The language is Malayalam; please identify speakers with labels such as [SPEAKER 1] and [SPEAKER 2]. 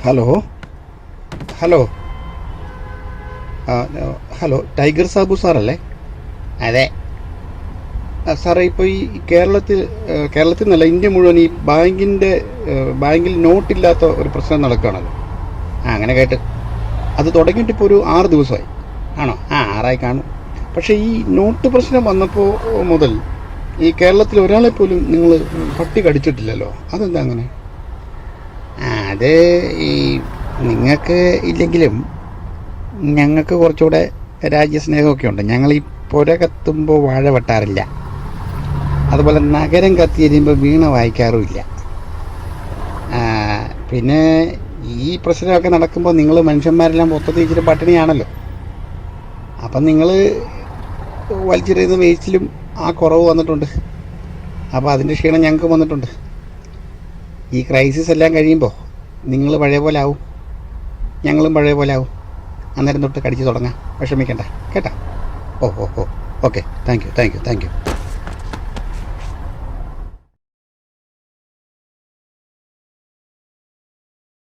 [SPEAKER 1] ഹലോ ഹലോ ആ, ഹലോ ടൈഗർ സാബു സാറല്ലേ?
[SPEAKER 2] അതെ.
[SPEAKER 1] സാറേ ഇപ്പോൾ ഈ കേരളത്തിൽ നിന്നല്ല, ഇന്ത്യ മുഴുവൻ ഈ ബാങ്കിൽ നോട്ടില്ലാത്ത ഒരു പ്രശ്നം നടക്കുകയാണല്ലോ.
[SPEAKER 2] അങ്ങനെ കേട്ട്.
[SPEAKER 1] അത് തുടങ്ങിയിട്ട് ഇപ്പോൾ ഒരു 6 ദിവസമായി.
[SPEAKER 2] ആണോ? ആറായി കാണും.
[SPEAKER 1] പക്ഷേ ഈ നോട്ട് പ്രശ്നം വന്നപ്പോൾ മുതൽ ഈ കേരളത്തിൽ ഒരാളെ പോലും നിങ്ങൾ പട്ടി കടിച്ചിട്ടില്ലല്ലോ. അതെന്താ അങ്ങനെ?
[SPEAKER 2] അത് ഈ നിങ്ങൾക്ക് ഇല്ലെങ്കിലും ഞങ്ങൾക്ക് കുറച്ചുകൂടെ രാജ്യസ്നേഹമൊക്കെ ഉണ്ട്. ഞങ്ങൾ ഈ പുര കത്തുമ്പോൾ വാഴ വെട്ടാറില്ല. അതുപോലെ നഗരം കത്തിയെരിയുമ്പോൾ വീണ വായിക്കാറുമില്ല. ആ, പിന്നെ ഈ പ്രശ്നമൊക്കെ നടക്കുമ്പോൾ നിങ്ങൾ മനുഷ്യന്മാരെല്ലാം മൊത്തത്തിൽ ഇച്ചിരി പട്ടിണിയാണല്ലോ. അപ്പം നിങ്ങൾ വലിച്ചെറിയുന്ന വേസ്റ്റിലും ആ കുറവ് വന്നിട്ടുണ്ട്. അപ്പോൾ അതിൻ്റെ ക്ഷീണം ഞങ്ങൾക്ക് വന്നിട്ടുണ്ട്. ഈ ക്രൈസിസ് എല്ലാം കഴിയുമ്പോൾ നിങ്ങൾ പഴയ പോലെ ആവും, ഞങ്ങളും പഴയ പോലെ ആവും. അന്നേരം തൊട്ട് കടിച്ച് തുടങ്ങാം. വിഷമിക്കണ്ട കേട്ടോ. ഓ ഓ ഓ ഓക്കെ. Thank you.